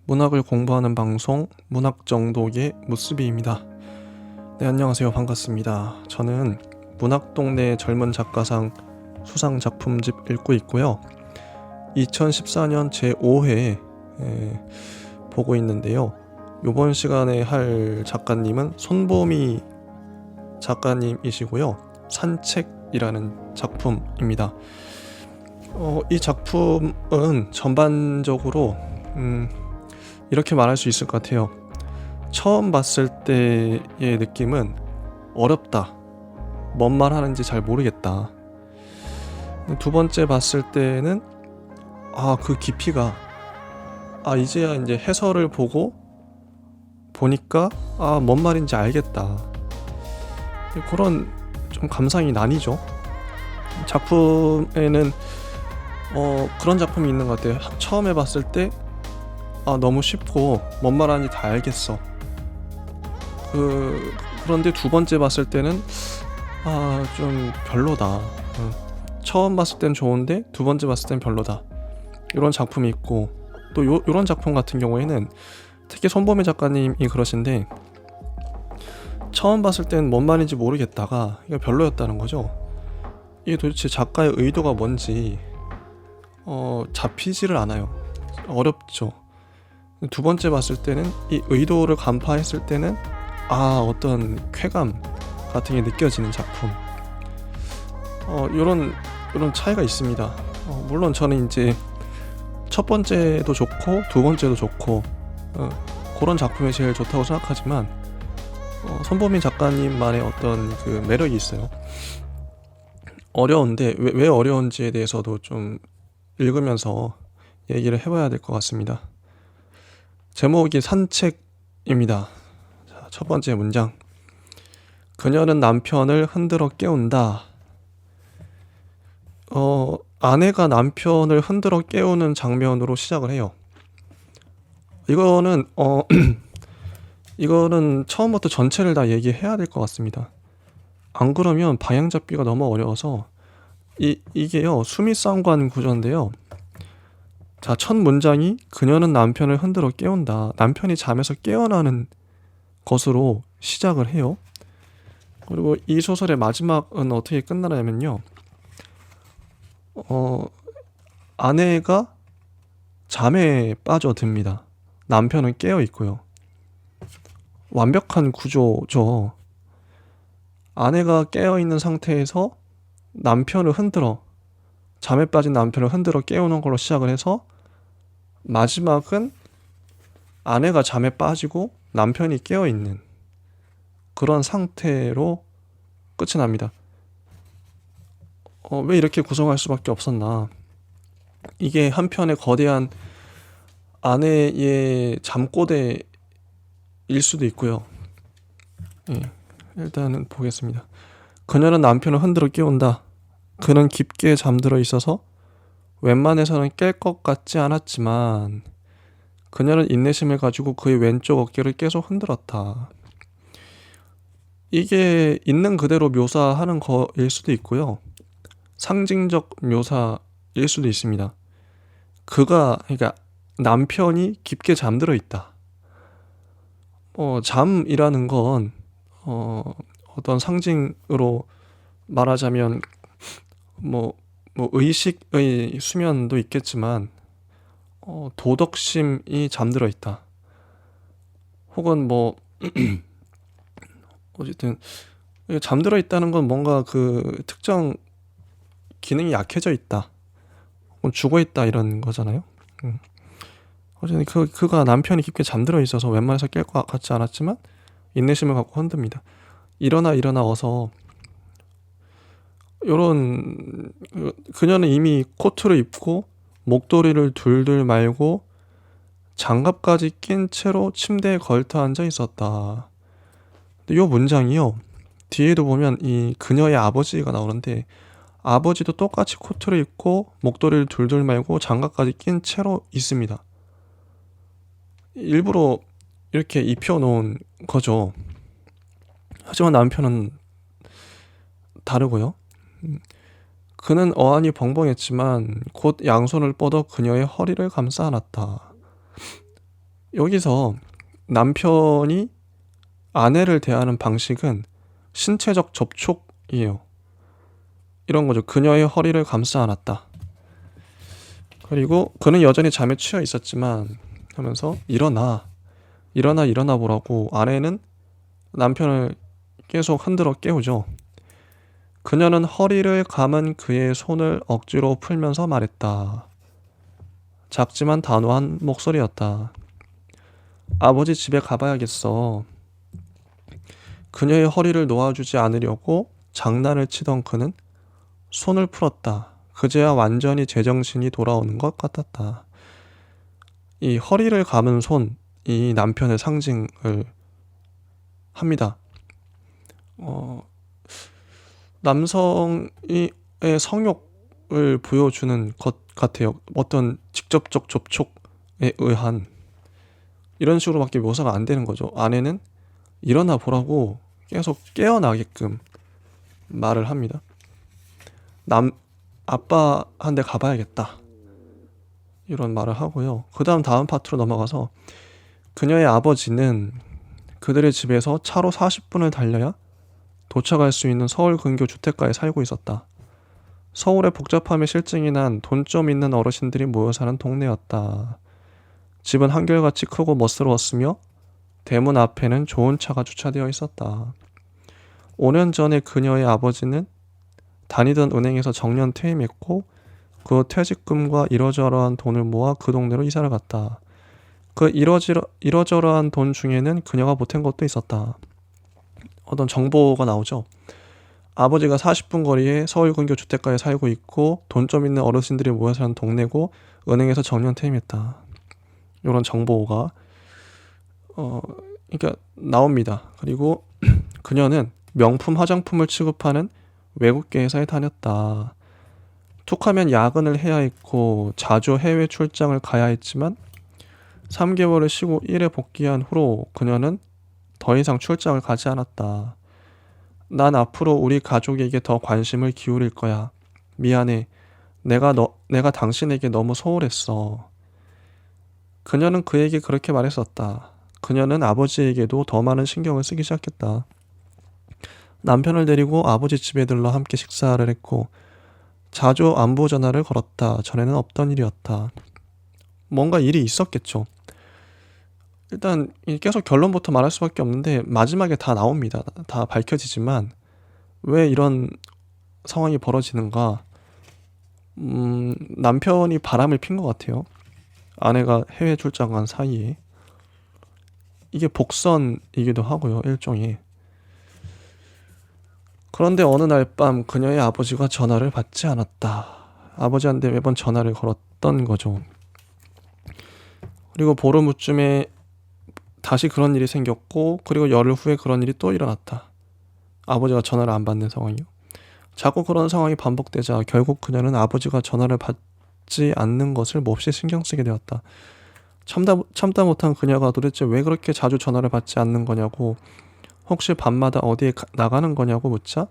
문학을 공부하는 방송 문학정독의 무스비입니다. 네, 안녕하세요. 반갑습니다. 저는 문학동네 젊은 작가상 수상 작품집 읽고 있고요. 2014년 제5회 보고 있는데요. 이번 시간에 할 작가님은 손보미 작가님이시고요. 산책이라는 작품입니다. 이 작품은 전반적으로 이렇게 말할 수 있을 것 같아요. 처음 봤을 때의 느낌은 어렵다. 뭔 말 하는지 잘 모르겠다. 두 번째 봤을 때는 그 깊이가 이제야 이제 해설을 보니까 뭔 말인지 알겠다. 그런 좀 감상이 나뉘죠. 작품에는 그런 작품이 있는 것 같아요. 처음에 봤을 때 너무 쉽고 뭔 말하는지 다 알겠어. 그런데 두 번째 봤을 때는 좀 별로다. 처음 봤을 땐 좋은데 두 번째 봤을 땐 별로다. 이런 작품이 있고, 또 이런 작품 같은 경우에는 특히 손보미 작가님이 그러신데, 처음 봤을 땐 뭔 말인지 모르겠다가 이게 별로였다는 거죠. 이게 도대체 작가의 의도가 뭔지 잡히지를 않아요. 어렵죠. 두 번째 봤을 때는 이 의도를 간파했을 때는 어떤 쾌감 같은 게 느껴지는 작품. 이런 차이가 있습니다. 물론 저는 이제 첫 번째도 좋고 두 번째도 좋고 그런 작품이 제일 좋다고 생각하지만 손보미 작가님만의 어떤 그 매력이 있어요. 어려운데 왜 어려운지에 대해서도 좀 읽으면서 얘기를 해봐야 될 것 같습니다. 제목이 산책입니다. 자, 첫 번째 문장. 그녀는 남편을 흔들어 깨운다. 아내가 남편을 흔들어 깨우는 장면으로 시작을 해요. 이거는 이거는 처음부터 전체를 다 얘기해야 될 것 같습니다. 안 그러면 방향 잡기가 너무 어려워서 이게요, 수미상관 구조인데요. 자, 첫 문장이 그녀는 남편을 흔들어 깨운다. 남편이 잠에서 깨어나는 것으로 시작을 해요. 그리고 이 소설의 마지막은 어떻게 끝나냐면요. 아내가 잠에 빠져듭니다. 남편은 깨어 있고요. 완벽한 구조죠. 아내가 깨어 있는 상태에서 잠에 빠진 남편을 흔들어 깨우는 걸로 시작을 해서, 마지막은 아내가 잠에 빠지고 남편이 깨어있는 그런 상태로 끝이 납니다. 왜 이렇게 구성할 수밖에 없었나. 이게 한편의 거대한 아내의 잠꼬대일 수도 있고요. 일단은 보겠습니다. 그녀는 남편을 흔들어 깨운다. 그는 깊게 잠들어 있어서 웬만해서는 깰 것 같지 않았지만 그녀는 인내심을 가지고 그의 왼쪽 어깨를 계속 흔들었다. 이게 있는 그대로 묘사하는 거일 수도 있고요. 상징적 묘사일 수도 있습니다. 그러니까 남편이 깊게 잠들어 있다. 잠이라는 건 어떤 상징으로 말하자면 뭐 의식의 수면도 있겠지만 도덕심이 잠들어 있다. 혹은 어쨌든 잠들어 있다는 건 뭔가 그 특정 기능이 약해져 있다. 혹은 죽어 있다 이런 거잖아요. 어쨌든 그가 남편이 깊게 잠들어 있어서 웬만해서 깰 것 같지 않았지만 인내심을 갖고 흔듭니다. 일어나 어서. 그녀는 이미 코트를 입고 목도리를 둘둘 말고 장갑까지 낀 채로 침대에 걸터 앉아 있었다. 근데 이 문장이요, 뒤에도 보면 이 그녀의 아버지가 나오는데, 아버지도 똑같이 코트를 입고 목도리를 둘둘 말고 장갑까지 낀 채로 있습니다. 일부러 이렇게 입혀놓은 거죠. 하지만 남편은 다르고요. 그는 어안이 벙벙했지만 곧 양손을 뻗어 그녀의 허리를 감싸 안았다. 여기서 남편이 아내를 대하는 방식은 신체적 접촉이에요. 이런 거죠. 그녀의 허리를 감싸 안았다. 그리고 그는 여전히 잠에 취해 있었지만 하면서 일어나 보라고 아내는 남편을 계속 흔들어 깨우죠. 그녀는 허리를 감은 그의 손을 억지로 풀면서 말했다. 작지만 단호한 목소리였다. 아버지 집에 가봐야겠어. 그녀의 허리를 놓아주지 않으려고 장난을 치던 그는 손을 풀었다. 그제야 완전히 제정신이 돌아오는 것 같았다. 이 허리를 감은 손이 남편의 상징을 합니다. 남성의 성욕을 보여주는 것 같아요. 어떤 직접적 접촉에 의한 이런 식으로밖에 묘사가 안 되는 거죠. 아내는 일어나 보라고 계속 깨어나게끔 말을 합니다. 아빠한테 가봐야겠다. 이런 말을 하고요. 그 다음 파트로 넘어가서 그녀의 아버지는 그들의 집에서 차로 40분을 달려야 도착할 수 있는 서울 근교 주택가에 살고 있었다. 서울의 복잡함에 실증이 난 돈 좀 있는 어르신들이 모여 사는 동네였다. 집은 한결같이 크고 멋스러웠으며 대문 앞에는 좋은 차가 주차되어 있었다. 5년 전에 그녀의 아버지는 다니던 은행에서 정년 퇴임했고 그 퇴직금과 이러저러한 돈을 모아 그 동네로 이사를 갔다. 그 이러저러한 돈 중에는 그녀가 보탠 것도 있었다. 어떤 정보가 나오죠. 아버지가 40분 거리에 서울 근교 주택가에 살고 있고 돈 좀 있는 어르신들이 모여 사는 동네고 은행에서 정년 퇴임했다. 이런 정보가 그러니까 나옵니다. 그리고 그녀는 명품 화장품을 취급하는 외국계 회사에 다녔다. 툭하면 야근을 해야 했고 자주 해외 출장을 가야 했지만 3개월을 쉬고 일에 복귀한 후로 그녀는 더 이상 출장을 가지 않았다. 난 앞으로 우리 가족에게 더 관심을 기울일 거야. 미안해. 내가 당신에게 너무 소홀했어. 그녀는 그에게 그렇게 말했었다. 그녀는 아버지에게도 더 많은 신경을 쓰기 시작했다. 남편을 데리고 아버지 집에 들러 함께 식사를 했고 자주 안부 전화를 걸었다. 전에는 없던 일이었다. 뭔가 일이 있었겠죠. 일단 계속 결론부터 말할 수밖에 없는데 마지막에 다 나옵니다. 다 밝혀지지만 왜 이런 상황이 벌어지는가? 남편이 바람을 핀 것 같아요. 아내가 해외 출장 간 사이에. 이게 복선이기도 하고요. 일종의. 그런데 어느 날 밤 그녀의 아버지가 전화를 받지 않았다. 아버지한테 매번 전화를 걸었던 거죠. 그리고 보름 후쯤에 다시 그런 일이 생겼고 그리고 열흘 후에 그런 일이 또 일어났다. 아버지가 전화를 안 받는 상황이요. 자꾸 그런 상황이 반복되자 결국 그녀는 아버지가 전화를 받지 않는 것을 몹시 신경 쓰게 되었다. 참다 못한 그녀가 도대체 왜 그렇게 자주 전화를 받지 않는 거냐고 혹시 밤마다 어디에 나가는 거냐고 묻자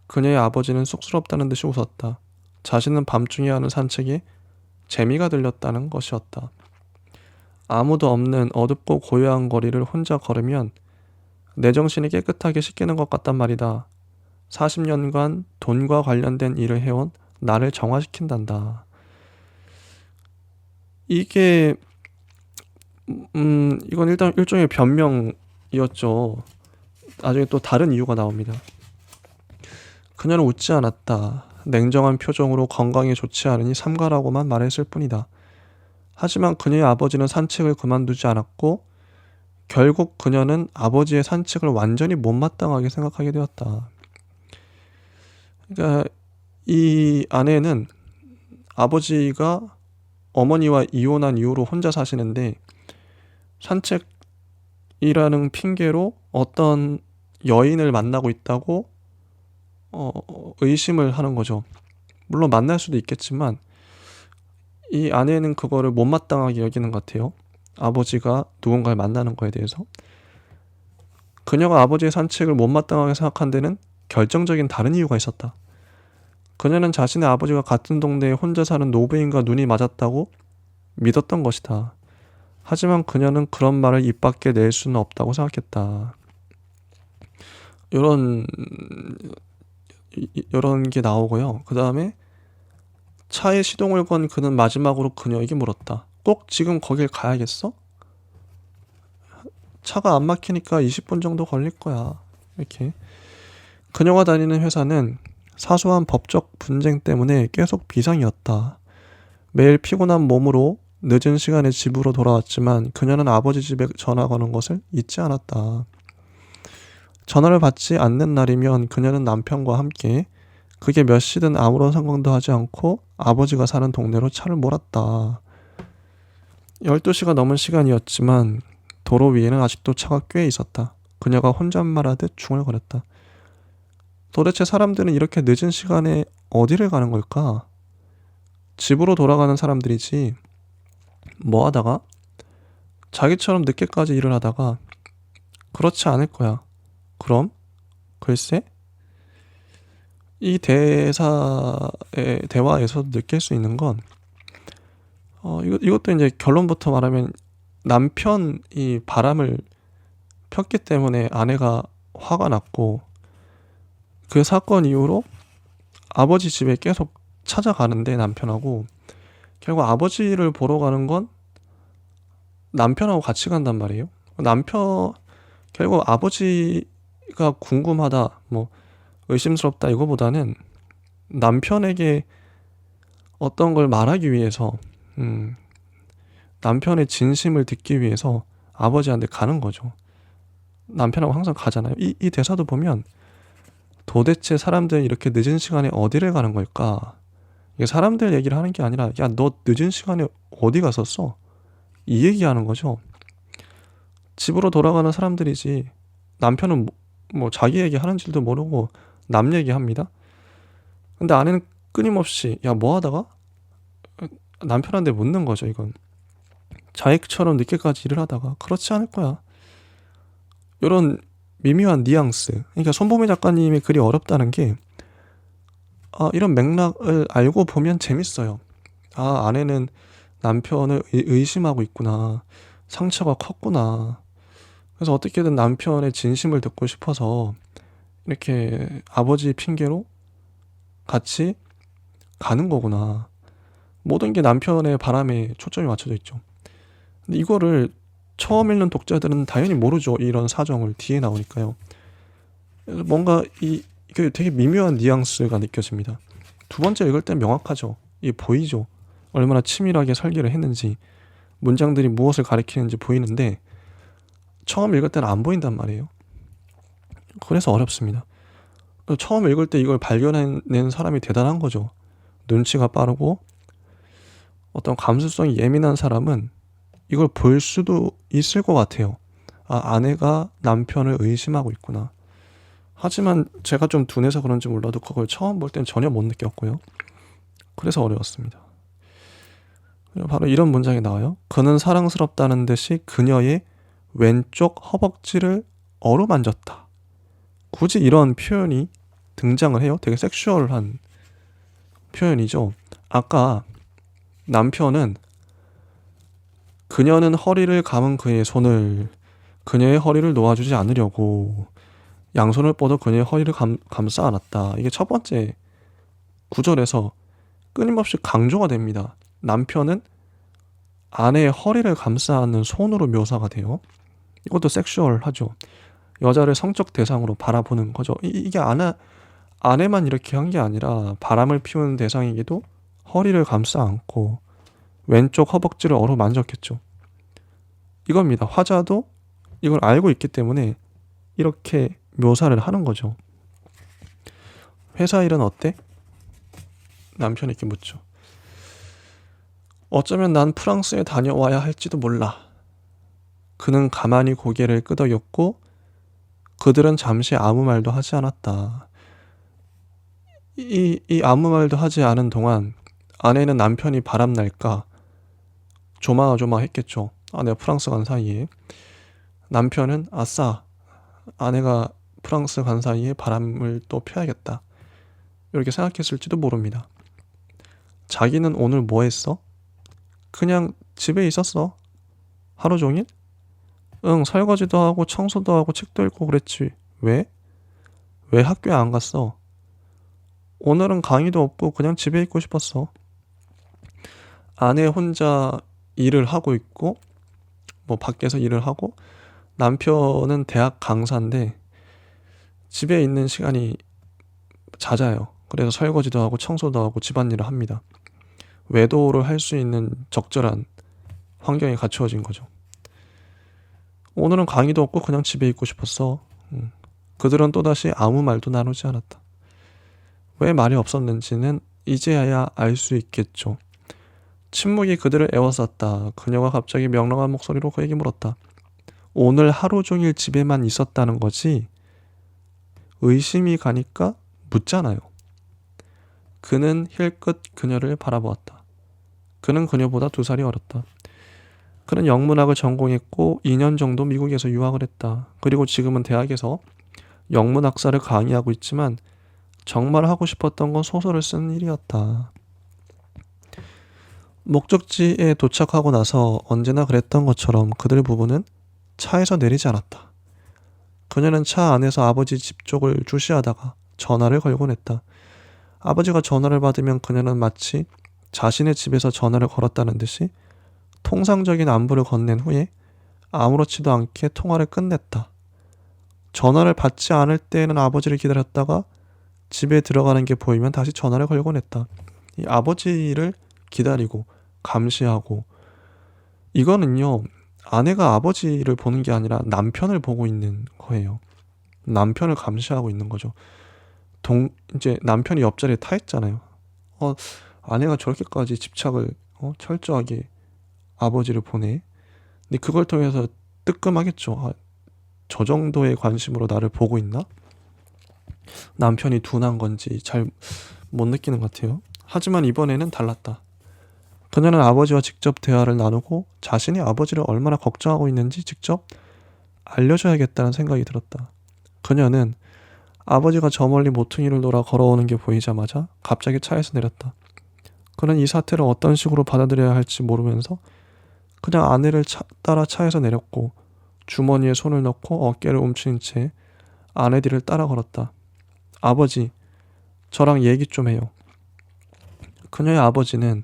그녀의 아버지는 쑥스럽다는 듯이 웃었다. 자신은 밤중에 하는 산책에 재미가 들렸다는 것이었다. 아무도 없는 어둡고 고요한 거리를 혼자 걸으면 내 정신이 깨끗하게 씻기는 것 같단 말이다. 40년간 돈과 관련된 일을 해온 나를 정화시킨단다. 이게 이건 일단 일종의 변명이었죠. 나중에 또 다른 이유가 나옵니다. 그녀는 웃지 않았다. 냉정한 표정으로 건강에 좋지 않으니 삼가라고만 말했을 뿐이다. 하지만 그녀의 아버지는 산책을 그만두지 않았고 결국 그녀는 아버지의 산책을 완전히 못마땅하게 생각하게 되었다. 그러니까 이 아내는 아버지가 어머니와 이혼한 이후로 혼자 사시는데 산책이라는 핑계로 어떤 여인을 만나고 있다고 의심을 하는 거죠. 물론 만날 수도 있겠지만 이 아내는 그거를 못마땅하게 여기는 것 같아요. 아버지가 누군가를 만나는 거에 대해서. 그녀가 아버지의 산책을 못마땅하게 생각한 데는 결정적인 다른 이유가 있었다. 그녀는 자신의 아버지가 같은 동네에 혼자 사는 노부인과 눈이 맞았다고 믿었던 것이다. 하지만 그녀는 그런 말을 입 밖에 낼 수는 없다고 생각했다. 요런 요런 게 나오고요. 그 다음에 차에 시동을 건 그는 마지막으로 그녀에게 물었다. 꼭 지금 거길 가야겠어? 차가 안 막히니까 20분 정도 걸릴 거야. 이렇게. 그녀가 다니는 회사는 사소한 법적 분쟁 때문에 계속 비상이었다. 매일 피곤한 몸으로 늦은 시간에 집으로 돌아왔지만 그녀는 아버지 집에 전화 거는 것을 잊지 않았다. 전화를 받지 않는 날이면 그녀는 남편과 함께 그게 몇 시든 아무런 상관도 하지 않고 아버지가 사는 동네로 차를 몰았다. 12시가 넘은 시간이었지만 도로 위에는 아직도 차가 꽤 있었다. 그녀가 혼잣말하듯 중얼거렸다. 도대체 사람들은 이렇게 늦은 시간에 어디를 가는 걸까? 집으로 돌아가는 사람들이지. 뭐 하다가? 자기처럼 늦게까지 일을 하다가? 그렇지 않을 거야. 그럼? 글쎄? 이 대화에서 느낄 수 있는 건 이것도 이제 결론부터 말하면 남편이 바람을 폈기 때문에 아내가 화가 났고 그 사건 이후로 아버지 집에 계속 찾아가는데 남편하고 결국 아버지를 보러 가는 건 남편하고 같이 간단 말이에요. 결국 아버지가 궁금하다, 뭐 의심스럽다 이거보다는 남편에게 어떤 걸 말하기 위해서 남편의 진심을 듣기 위해서 아버지한테 가는 거죠. 남편하고 항상 가잖아요. 이 대사도 보면 도대체 사람들은 이렇게 늦은 시간에 어디를 가는 걸까? 이게 사람들 얘기를 하는 게 아니라 야, 너 늦은 시간에 어디 갔었어? 이 얘기하는 거죠. 집으로 돌아가는 사람들이지 남편은 뭐 자기 얘기 하는 줄도 모르고 남 얘기합니다. 근데 아내는 끊임없이 야, 뭐 하다가? 남편한테 묻는 거죠. 이건 자기처럼 늦게까지 일을 하다가 그렇지 않을 거야. 이런 미묘한 뉘앙스. 그러니까 손보미 작가님의 글이 어렵다는 게 이런 맥락을 알고 보면 재밌어요. 아내는 남편을 의심하고 있구나. 상처가 컸구나. 그래서 어떻게든 남편의 진심을 듣고 싶어서 이렇게 아버지 핑계로 같이 가는 거구나. 모든 게 남편의 바람에 초점이 맞춰져 있죠. 근데 이거를 처음 읽는 독자들은 당연히 모르죠. 이런 사정을 뒤에 나오니까요. 그래서 뭔가 이게 되게 미묘한 뉘앙스가 느껴집니다. 두 번째 읽을 땐 명확하죠. 이게 보이죠. 얼마나 치밀하게 설계를 했는지, 문장들이 무엇을 가리키는지 보이는데 처음 읽을 때는 안 보인단 말이에요. 그래서 어렵습니다. 처음 읽을 때 이걸 발견해낸 사람이 대단한 거죠. 눈치가 빠르고 어떤 감수성이 예민한 사람은 이걸 볼 수도 있을 것 같아요. 아내가 남편을 의심하고 있구나. 하지만 제가 좀 둔해서 그런지 몰라도 그걸 처음 볼 땐 전혀 못 느꼈고요. 그래서 어려웠습니다. 바로 이런 문장이 나와요. 그는 사랑스럽다는 듯이 그녀의 왼쪽 허벅지를 어루만졌다. 굳이 이런 표현이 등장을 해요. 되게 섹슈얼한 표현이죠. 아까 남편은 그녀는 허리를 감은 그의 손을 그녀의 허리를 놓아주지 않으려고 양손을 뻗어 그녀의 허리를 감싸 안았다. 이게 첫 번째 구절에서 끊임없이 강조가 됩니다. 남편은 아내의 허리를 감싸 안는 손으로 묘사가 돼요. 이것도 섹슈얼하죠. 여자를 성적 대상으로 바라보는 거죠. 이게 아내만 이렇게 한 게 아니라 바람을 피우는 대상에게도 허리를 감싸 안고 왼쪽 허벅지를 어루만졌겠죠. 이겁니다. 화자도 이걸 알고 있기 때문에 이렇게 묘사를 하는 거죠. 회사 일은 어때? 남편이 이렇게 묻죠. 어쩌면 난 프랑스에 다녀와야 할지도 몰라. 그는 가만히 고개를 끄덕였고 그들은 잠시 아무 말도 하지 않았다. 이 아무 말도 하지 않은 동안 아내는 남편이 바람날까 조마조마했겠죠. 내가 프랑스 간 사이에. 남편은 아싸, 아내가 프랑스 간 사이에 바람을 또 펴야겠다. 이렇게 생각했을지도 모릅니다. 자기는 오늘 뭐 했어? 그냥 집에 있었어. 하루 종일? 응, 설거지도 하고 청소도 하고 책도 읽고 그랬지. 왜? 왜 학교에 안 갔어? 오늘은 강의도 없고 그냥 집에 있고 싶었어. 아내 혼자 일을 하고 있고, 뭐 밖에서 일을 하고, 남편은 대학 강사인데 집에 있는 시간이 잦아요. 그래서 설거지도 하고 청소도 하고 집안일을 합니다. 외도를 할 수 있는 적절한 환경이 갖추어진 거죠. 오늘은 강의도 없고 그냥 집에 있고 싶었어. 그들은 또다시 아무 말도 나누지 않았다. 왜 말이 없었는지는 이제야 알 수 있겠죠. 침묵이 그들을 애워쌌다. 그녀가 갑자기 명랑한 목소리로 그에게 물었다. 오늘 하루 종일 집에만 있었다는 거지? 의심이 가니까 묻잖아요. 그는 힐끗 그녀를 바라보았다. 그는 그녀보다 2살이 어렸다. 그는 영문학을 전공했고 2년 정도 미국에서 유학을 했다. 그리고 지금은 대학에서 영문학사를 강의하고 있지만 정말 하고 싶었던 건 소설을 쓰는 일이었다. 목적지에 도착하고 나서 언제나 그랬던 것처럼 그들 부부는 차에서 내리지 않았다. 그녀는 차 안에서 아버지 집 쪽을 주시하다가 전화를 걸곤 했다. 아버지가 전화를 받으면 그녀는 마치 자신의 집에서 전화를 걸었다는 듯이 통상적인 안부를 건넨 후에 아무렇지도 않게 통화를 끝냈다. 전화를 받지 않을 때에는 아버지를 기다렸다가 집에 들어가는 게 보이면 다시 전화를 걸곤 했다. 이 아버지를 기다리고 감시하고, 이거는요, 아내가 아버지를 보는 게 아니라 남편을 보고 있는 거예요. 남편을 감시하고 있는 거죠. 이제 남편이 옆자리에 타 있잖아요. 아내가 저렇게까지 집착을 철저하게 아버지를 보내. 근데 그걸 통해서 뜨끔하겠죠. 저 정도의 관심으로 나를 보고 있나? 남편이 둔한 건지 잘 못 느끼는 것 같아요. 하지만 이번에는 달랐다. 그녀는 아버지와 직접 대화를 나누고 자신이 아버지를 얼마나 걱정하고 있는지 직접 알려줘야겠다는 생각이 들었다. 그녀는 아버지가 저 멀리 모퉁이를 돌아 걸어오는 게 보이자마자 갑자기 차에서 내렸다. 그는 이 사태를 어떤 식으로 받아들여야 할지 모르면서 그냥 아내를 따라 차에서 내렸고 주머니에 손을 넣고 어깨를 움츠린 채 아내 뒤를 따라 걸었다. 아버지, 저랑 얘기 좀 해요. 그녀의 아버지는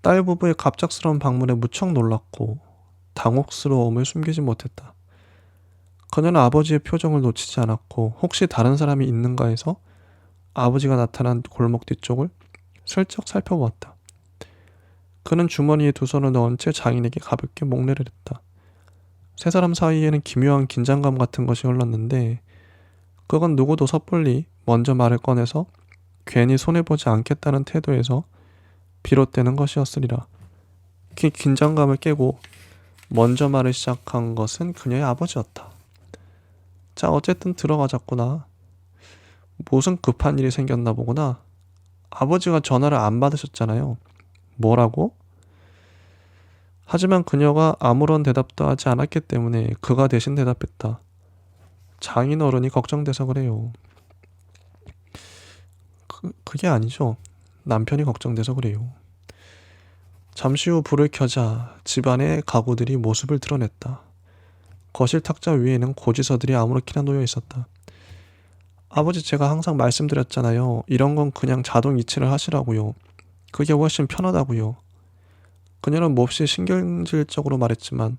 딸 부부의 갑작스러운 방문에 무척 놀랐고 당혹스러움을 숨기지 못했다. 그녀는 아버지의 표정을 놓치지 않았고 혹시 다른 사람이 있는가 해서 아버지가 나타난 골목 뒤쪽을 슬쩍 살펴보았다. 그는 주머니에 2 손을 넣은 채 장인에게 가볍게 목례를 했다. 세 사람 사이에는 기묘한 긴장감 같은 것이 흘렀는데 그건 누구도 섣불리 먼저 말을 꺼내서 괜히 손해보지 않겠다는 태도에서 비롯되는 것이었으리라. 그 긴장감을 깨고 먼저 말을 시작한 것은 그녀의 아버지였다. 자, 어쨌든 들어가자꾸나. 무슨 급한 일이 생겼나 보구나. 아버지가 전화를 안 받으셨잖아요. 뭐라고? 하지만 그녀가 아무런 대답도 하지 않았기 때문에 그가 대신 대답했다. 장인 어른이 걱정돼서 그래요. 그게 아니죠. 남편이 걱정돼서 그래요. 잠시 후 불을 켜자 집안의 가구들이 모습을 드러냈다. 거실 탁자 위에는 고지서들이 아무렇게나 놓여 있었다. 아버지, 제가 항상 말씀드렸잖아요. 이런 건 그냥 자동 이체를 하시라고요. 그게 훨씬 편하다고요. 그녀는 몹시 신경질적으로 말했지만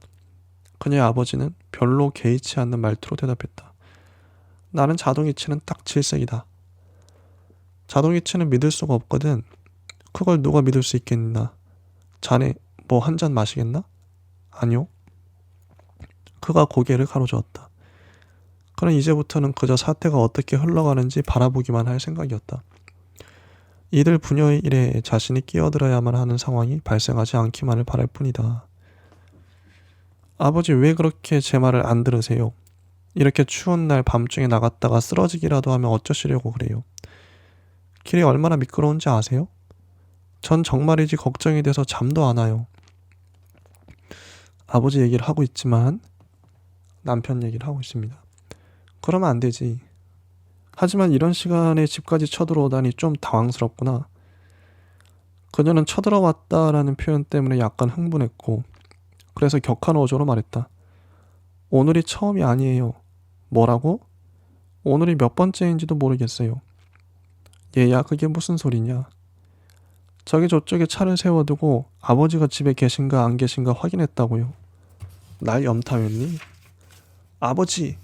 그녀의 아버지는 별로 개의치 않는 말투로 대답했다. 나는 자동이체는 딱 질색이다. 자동이체는 믿을 수가 없거든. 그걸 누가 믿을 수 있겠나? 자네 뭐 한 잔 마시겠나? 아니요. 그가 고개를 가로저었다. 그는 이제부터는 그저 사태가 어떻게 흘러가는지 바라보기만 할 생각이었다. 이들 부녀의 일에 자신이 끼어들어야만 하는 상황이 발생하지 않기만을 바랄 뿐이다. 아버지, 왜 그렇게 제 말을 안 들으세요? 이렇게 추운 날 밤중에 나갔다가 쓰러지기라도 하면 어쩌시려고 그래요? 길이 얼마나 미끄러운지 아세요? 전 정말이지 걱정이 돼서 잠도 안 와요. 아버지 얘기를 하고 있지만 남편 얘기를 하고 있습니다. 그러면 안 되지. 하지만 이런 시간에 집까지 쳐들어오다니 좀 당황스럽구나. 그녀는 쳐들어왔다라는 표현 때문에 약간 흥분했고 그래서 격한 어조로 말했다. 오늘이 처음이 아니에요. 뭐라고? 오늘이 몇 번째인지도 모르겠어요. 얘야, 그게 무슨 소리냐? 저기 저쪽에 차를 세워두고 아버지가 집에 계신가 안 계신가 확인했다고요. 날 염탐했니? 아버지!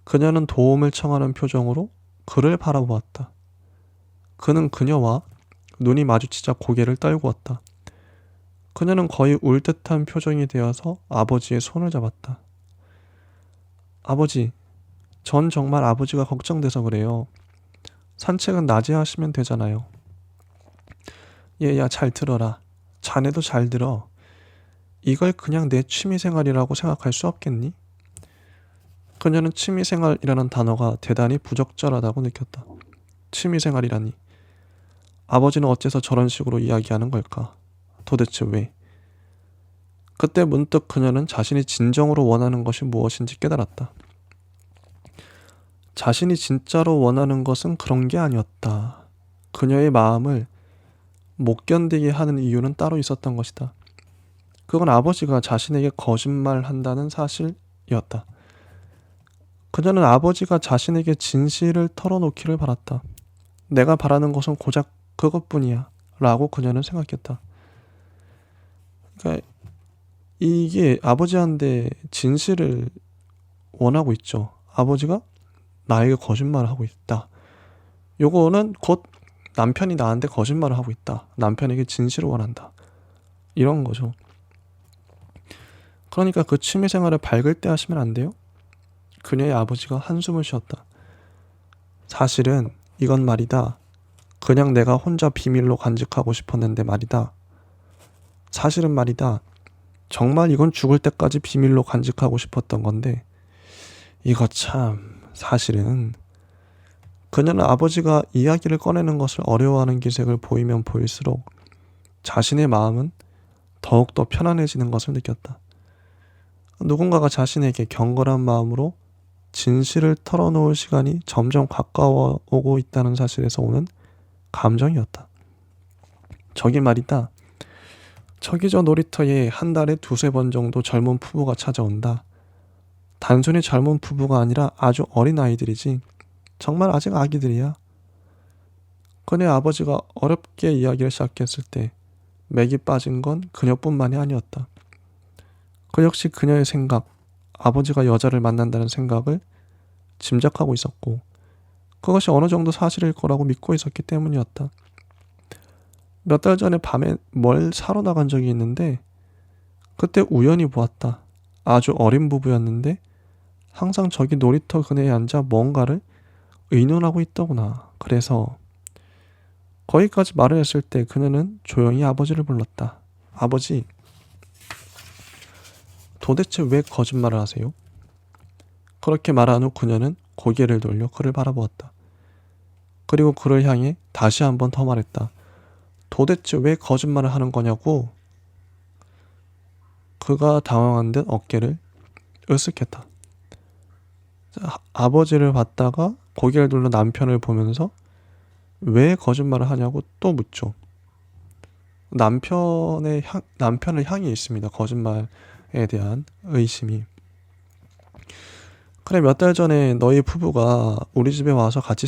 그녀는 도움을 청하는 표정으로 그를 바라보았다. 그는 그녀와 눈이 마주치자 고개를 떨구었다. 그녀는 거의 울 듯한 표정이 되어서 아버지의 손을 잡았다. 아버지, 전 정말 아버지가 걱정돼서 그래요. 산책은 낮에 하시면 되잖아요. 얘야, 잘 들어라. 자네도 잘 들어. 이걸 그냥 내 취미생활이라고 생각할 수 없겠니? 그녀는 취미생활이라는 단어가 대단히 부적절하다고 느꼈다. 취미생활이라니. 아버지는 어째서 저런 식으로 이야기하는 걸까? 도대체 왜? 그때 문득 그녀는 자신이 진정으로 원하는 것이 무엇인지 깨달았다. 자신이 진짜로 원하는 것은 그런 게 아니었다. 그녀의 마음을 못 견디게 하는 이유는 따로 있었던 것이다. 그건 아버지가 자신에게 거짓말한다는 사실이었다. 그녀는 아버지가 자신에게 진실을 털어놓기를 바랐다. 내가 바라는 것은 고작 그것뿐이야 라고 그녀는 생각했다. 그러니까 이게 아버지한테 진실을 원하고 있죠. 아버지가 나에게 거짓말을 하고 있다. 요거는 곧 남편이 나한테 거짓말을 하고 있다. 남편에게 진실을 원한다. 이런 거죠. 그러니까 그 취미생활을 밝을 때 하시면 안 돼요? 그녀의 아버지가 한숨을 쉬었다. 사실은 이건 말이다. 그냥 내가 혼자 비밀로 간직하고 싶었는데 말이다. 사실은 말이다. 정말 이건 죽을 때까지 비밀로 간직하고 싶었던 건데 이거 참 사실은 그녀는 아버지가 이야기를 꺼내는 것을 어려워하는 기색을 보이면 보일수록 자신의 마음은 더욱더 편안해지는 것을 느꼈다. 누군가가 자신에게 경건한 마음으로 진실을 털어놓을 시간이 점점 가까워 오고 있다는 사실에서 오는 감정이었다. 저기 말이다. 저기 저 놀이터에 한 달에 2-3번 정도 젊은 부부가 찾아온다. 단순히 젊은 부부가 아니라 아주 어린 아이들이지. 정말 아직 아기들이야. 그네 아버지가 어렵게 이야기를 시작했을 때 맥이 빠진 건 그녀뿐만이 아니었다. 그 역시 그녀의 생각, 아버지가 여자를 만난다는 생각을 짐작하고 있었고 그것이 어느 정도 사실일 거라고 믿고 있었기 때문이었다. 몇 달 전에 밤에 뭘 사러 나간 적이 있는데 그때 우연히 보았다. 아주 어린 부부였는데 항상 저기 놀이터 그네에 앉아 뭔가를 의논하고 있더구나. 그래서 거기까지 말을 했을 때 그녀는 조용히 아버지를 불렀다. 아버지, 도대체 왜 거짓말을 하세요? 그렇게 말한 후 그녀는 고개를 돌려 그를 바라보았다. 그리고 그를 향해 다시 한 번 더 말했다. 도대체 왜 거짓말을 하는 거냐고. 그가 당황한 듯 어깨를 으쓱했다. 아버지를 봤다가 고개를 돌려 남편을 보면서 왜 거짓말을 하냐고 또 묻죠. 남편을 향해 있습니다. 거짓말에 대한 의심이. 그래, 몇 달 전에 너희 부부가 우리 집에 와서 같이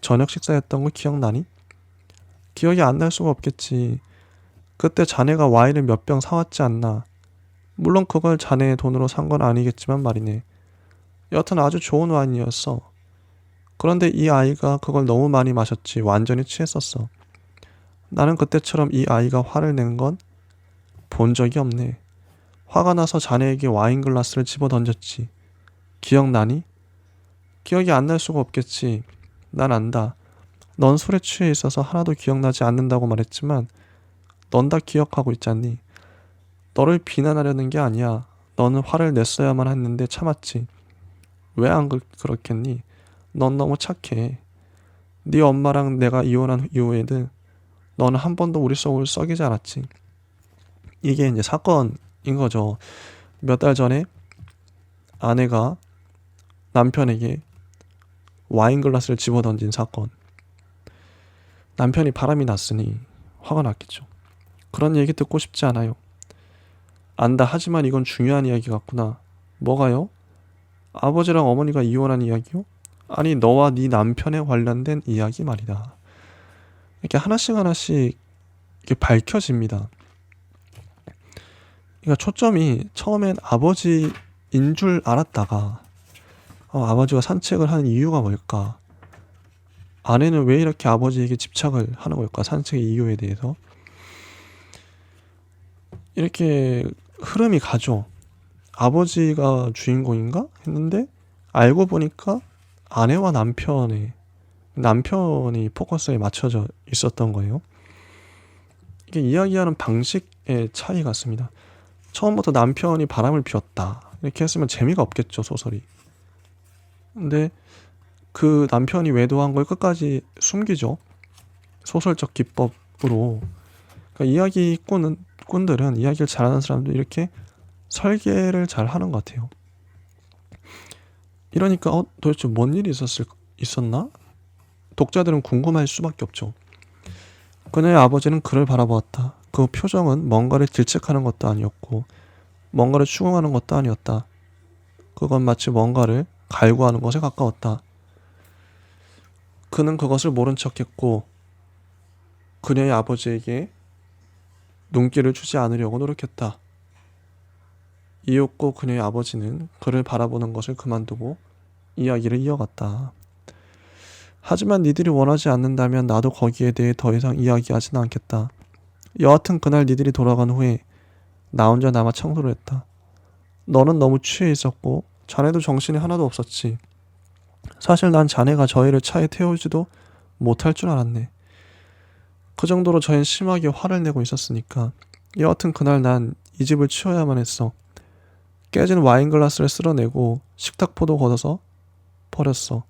저녁 식사했던 거 기억나니? 기억이 안 날 수가 없겠지. 그때 자네가 와인을 몇 병 사왔지 않나. 물론 그걸 자네의 돈으로 산 건 아니겠지만 말이네. 여튼 아주 좋은 와인이었어. 그런데 이 아이가 그걸 너무 많이 마셨지. 완전히 취했었어. 나는 그때처럼 이 아이가 화를 낸 건 본 적이 없네. 화가 나서 자네에게 와인 글라스를 집어 던졌지. 기억나니? 기억이 안 날 수가 없겠지. 난 안다. 넌 술에 취해 있어서 하나도 기억나지 않는다고 말했지만 넌 다 기억하고 있잖니. 너를 비난하려는 게 아니야. 너는 화를 냈어야만 했는데 참았지. 왜 안 그렇겠니? 넌 너무 착해. 네 엄마랑 내가 이혼한 이후에는 너는 한 번도 우리 속을 썩이지 않았지. 이게 이제 사건인 거죠. 몇 달 전에 아내가 남편에게 와인 글라스를 집어 던진 사건. 남편이 바람이 났으니 화가 났겠죠. 그런 얘기 듣고 싶지 않아요. 안다. 하지만 이건 중요한 이야기 같구나. 뭐가요? 아버지랑 어머니가 이혼한 이야기요? 아니, 너와 네 남편에 관련된 이야기 말이다. 이렇게 하나씩 하나씩 이렇게 밝혀집니다. 그러니까 초점이 처음엔 아버지인 줄 알았다가 아버지가 산책을 하는 이유가 뭘까? 아내는 왜 이렇게 아버지에게 집착을 하는 걸까? 산책의 이유에 대해서. 이렇게 흐름이 가죠. 아버지가 주인공인가? 했는데 알고 보니까 아내와 남편이 포커스에 맞춰져 있었던 거예요. 이게 이야기하는 방식의 차이 같습니다. 처음부터 남편이 바람을 피웠다 이렇게 했으면 재미가 없겠죠, 소설이. 근데 그 남편이 외도한 걸 끝까지 숨기죠. 소설적 기법으로. 그러니까 이야기꾼들은, 이야기를 잘하는 사람들 이렇게 설계를 잘 하는 것 같아요. 이러니까 도대체 뭔 일이 있었나? 독자들은 궁금할 수밖에 없죠. 그녀의 아버지는 그를 바라보았다. 그 표정은 뭔가를 질책하는 것도 아니었고 뭔가를 추궁하는 것도 아니었다. 그건 마치 뭔가를 갈구하는 것에 가까웠다. 그는 그것을 모른 척했고 그녀의 아버지에게 눈길을 주지 않으려고 노력했다. 이윽고 그녀의 아버지는 그를 바라보는 것을 그만두고 이야기를 이어갔다. 하지만 니들이 원하지 않는다면 나도 거기에 대해 더 이상 이야기하지는 않겠다. 여하튼 그날 니들이 돌아간 후에 나 혼자 남아 청소를 했다. 너는 너무 취해 있었고 자네도 정신이 하나도 없었지. 사실 난 자네가 저희를 차에 태우지도 못할 줄 알았네. 그 정도로 저희는 심하게 화를 내고 있었으니까. 여하튼 그날 난 이 집을 치워야만 했어. 깨진 와인 글라스를 쓸어내고 식탁포도 걷어서 버렸어.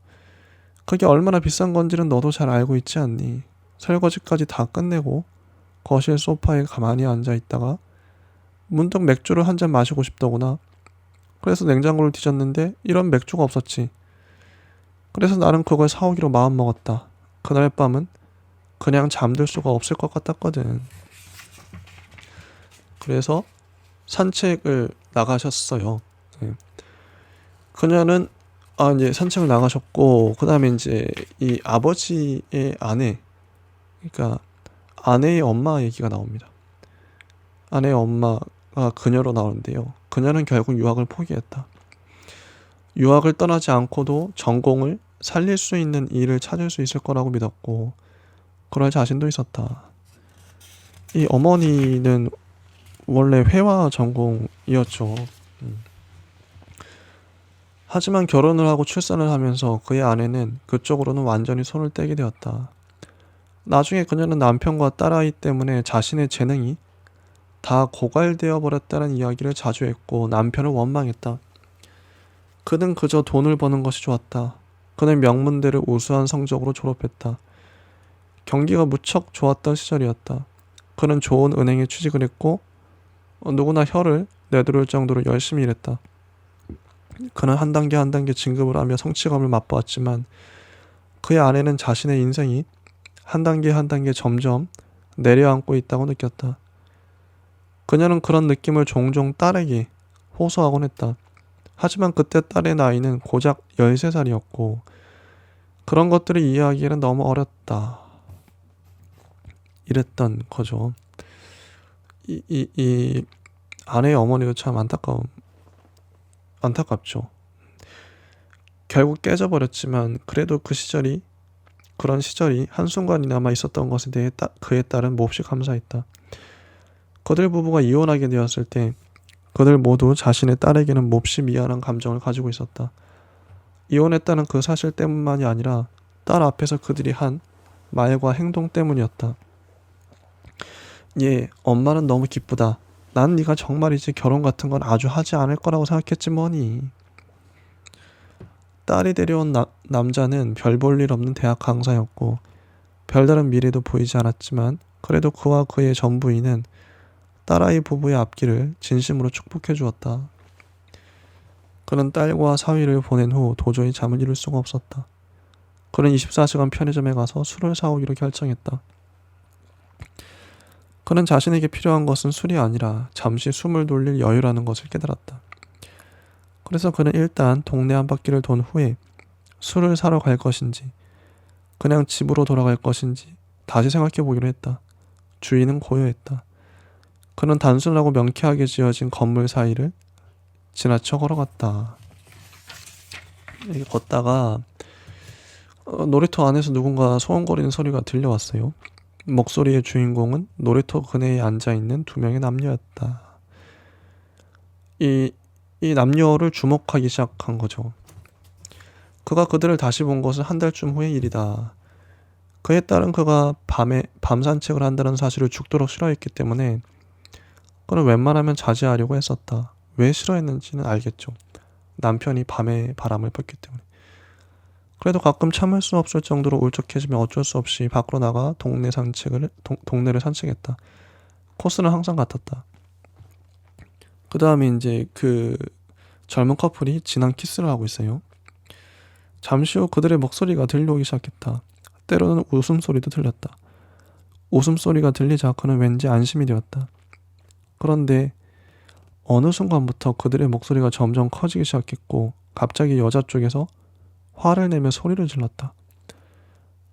그게 얼마나 비싼 건지는 너도 잘 알고 있지 않니? 설거지까지 다 끝내고 거실 소파에 가만히 앉아 있다가 문득 맥주를 한 잔 마시고 싶더구나. 그래서 냉장고를 뒤졌는데 이런 맥주가 없었지. 그래서 나는 그걸 사오기로 마음먹었다. 그날 밤은 그냥 잠들 수가 없을 것 같았거든. 그래서 산책을 나가셨어요. 네. 그녀는 이제 산책을 나가셨고 그 다음에 이제 이 아버지의 아내, 그러니까 아내의 엄마 얘기가 나옵니다. 아내의 엄마가 그녀로 나오는데요. 그녀는 결국 유학을 포기했다. 유학을 떠나지 않고도 전공을 살릴 수 있는 일을 찾을 수 있을 거라고 믿었고 그럴 자신도 있었다. 이 어머니는 원래 회화 전공이었죠. 하지만 결혼을 하고 출산을 하면서 그의 아내는 그쪽으로는 완전히 손을 떼게 되었다. 나중에 그녀는 남편과 딸아이 때문에 자신의 재능이 다 고갈되어 버렸다는 이야기를 자주 했고 남편을 원망했다. 그는 그저 돈을 버는 것이 좋았다. 그는 명문대를 우수한 성적으로 졸업했다. 경기가 무척 좋았던 시절이었다. 그는 좋은 은행에 취직을 했고 누구나 혀를 내두를 정도로 열심히 일했다. 그는 한 단계 한 단계 진급을 하며 성취감을 맛보았지만 그의 아내는 자신의 인생이 한 단계 한 단계 점점 내려앉고 있다고 느꼈다. 그녀는 그런 느낌을 종종 딸에게 호소하곤 했다. 하지만 그때 딸의 나이는 고작 13살이었고 그런 것들을 이해하기에는 너무 어렸다. 이랬던 거죠. 이 아내의 어머니도 참 안타깝죠. 결국 깨져버렸지만 그래도 그런 시절이 한순간이나마 있었던 것에 대해 그의 딸은 몹시 감사했다. 그들 부부가 이혼하게 되었을 때 그들 모두 자신의 딸에게는 몹시 미안한 감정을 가지고 있었다. 이혼했다는 그 사실 때문만이 아니라 딸 앞에서 그들이 한 말과 행동 때문이었다. 엄마는 너무 기쁘다. 난 네가 정말이지 결혼 같은 건 아주 하지 않을 거라고 생각했지 뭐니. 딸이 데려온 남자는 별 볼 일 없는 대학 강사였고 별다른 미래도 보이지 않았지만 그래도 그와 그의 전부인은 딸아이 부부의 앞길을 진심으로 축복해 주었다. 그는 딸과 사위를 보낸 후 도저히 잠을 이룰 수가 없었다. 그는 24시간 편의점에 가서 술을 사오기로 결정했다. 그는 자신에게 필요한 것은 술이 아니라 잠시 숨을 돌릴 여유라는 것을 깨달았다. 그래서 그는 일단 동네 한 바퀴를 돈 후에 술을 사러 갈 것인지 그냥 집으로 돌아갈 것인지 다시 생각해 보기로 했다. 주위는 고요했다. 그는 단순하고 명쾌하게 지어진 건물 사이를 지나쳐 걸어갔다. 이렇게 걷다가 놀이터 안에서 누군가 소원거리는 소리가 들려왔어요. 목소리의 주인공은 놀이터 그네에 앉아있는 두 명의 남녀였다. 이 남녀를 주목하기 시작한 거죠. 그가 그들을 다시 본 것은 한 달쯤 후의 일이다. 그에 따른 그가 밤 산책을 한다는 사실을 죽도록 싫어했기 때문에 그는 웬만하면 자제하려고 했었다. 왜 싫어했는지는 알겠죠. 남편이 밤에 바람을 폈기 때문에. 그래도 가끔 참을 수 없을 정도로 울적해지면 어쩔 수 없이 밖으로 나가 동네를 산책했다. 코스는 항상 같았다. 그 다음에 이제 그 젊은 커플이 진한 키스를 하고 있어요. 잠시 후 그들의 목소리가 들려오기 시작했다. 때로는 웃음소리도 들렸다. 웃음소리가 들리자 그는 왠지 안심이 되었다. 그런데 어느 순간부터 그들의 목소리가 점점 커지기 시작했고 갑자기 여자 쪽에서 화를 내며 소리를 질렀다.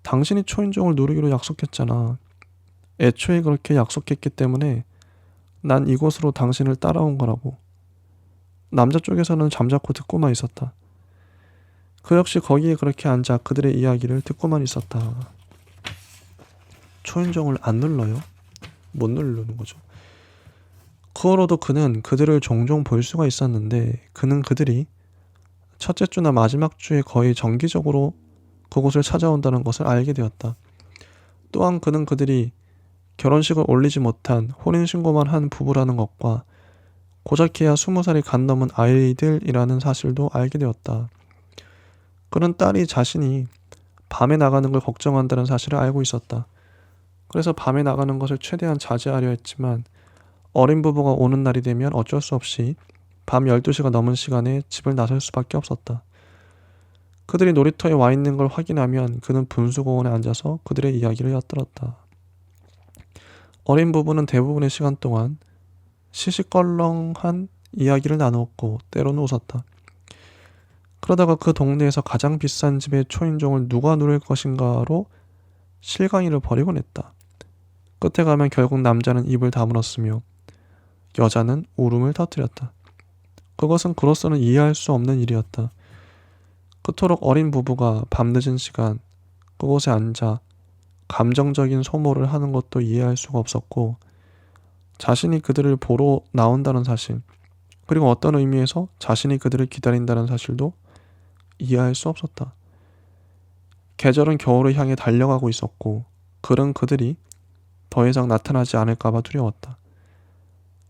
당신이 초인종을 누르기로 약속했잖아. 애초에 그렇게 약속했기 때문에 난 이곳으로 당신을 따라온 거라고. 남자 쪽에서는 잠자코 듣고만 있었다. 그 역시 거기에 그렇게 앉아 그들의 이야기를 듣고만 있었다. 초인종을 안 눌러요? 못 누르는 거죠. 그 후로도 그는 그들을 종종 볼 수가 있었는데 그는 그들이 첫째 주나 마지막 주에 거의 정기적으로 그곳을 찾아온다는 것을 알게 되었다. 또한 그는 그들이 결혼식을 올리지 못한 혼인신고만 한 부부라는 것과 고작해야 20살이 간 넘은 아이들이라는 사실도 알게 되었다. 그는 딸이 자신이 밤에 나가는 걸 걱정한다는 사실을 알고 있었다. 그래서 밤에 나가는 것을 최대한 자제하려 했지만 어린 부부가 오는 날이 되면 어쩔 수 없이 밤 12시가 넘은 시간에 집을 나설 수밖에 없었다. 그들이 놀이터에 와 있는 걸 확인하면 그는 분수공원에 앉아서 그들의 이야기를 엿들었다. 어린 부부는 대부분의 시간 동안 시시껄렁한 이야기를 나누었고 때로는 웃었다. 그러다가 그 동네에서 가장 비싼 집의 초인종을 누가 누를 것인가로 실강이를 벌이곤 했다. 끝에 가면 결국 남자는 입을 다물었으며 여자는 울음을 터뜨렸다. 그것은 그로서는 이해할 수 없는 일이었다. 그토록 어린 부부가 밤늦은 시간 그곳에 앉아 감정적인 소모를 하는 것도 이해할 수가 없었고 자신이 그들을 보러 나온다는 사실 그리고 어떤 의미에서 자신이 그들을 기다린다는 사실도 이해할 수 없었다. 계절은 겨울을 향해 달려가고 있었고 그런 그들이 더 이상 나타나지 않을까봐 두려웠다.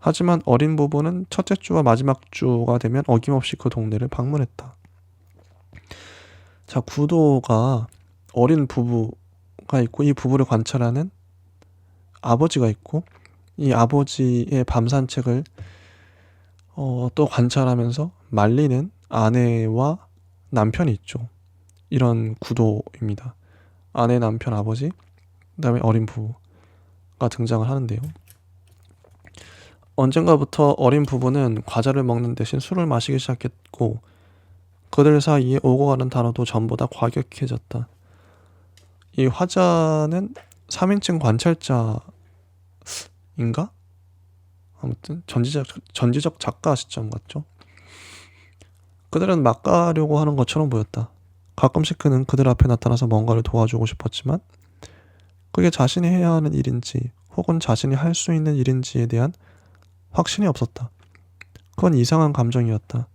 하지만 어린 부부는 첫째 주와 마지막 주가 되면 어김없이 그 동네를 방문했다. 자, 구도가 어린 부부가 있고 이 부부를 관찰하는 아버지가 있고 이 아버지의 밤 산책을 또 관찰하면서 말리는 아내와 남편이 있죠. 이런 구도입니다. 아내, 남편, 아버지, 그 다음에 어린 부부가 등장을 하는데요. 언젠가부터 어린 부부는 과자를 먹는 대신 술을 마시기 시작했고 그들 사이에 오고 가는 단어도 전부 다 과격해졌다. 이 화자는 3인칭 관찰자인가? 아무튼 전지적 작가 시점 같죠? 그들은 막 가려고 하는 것처럼 보였다. 가끔씩 그는 그들 앞에 나타나서 뭔가를 도와주고 싶었지만 그게 자신이 해야 하는 일인지 혹은 자신이 할 수 있는 일인지에 대한 확신이 없었다. 그건 이상한 감정이었다.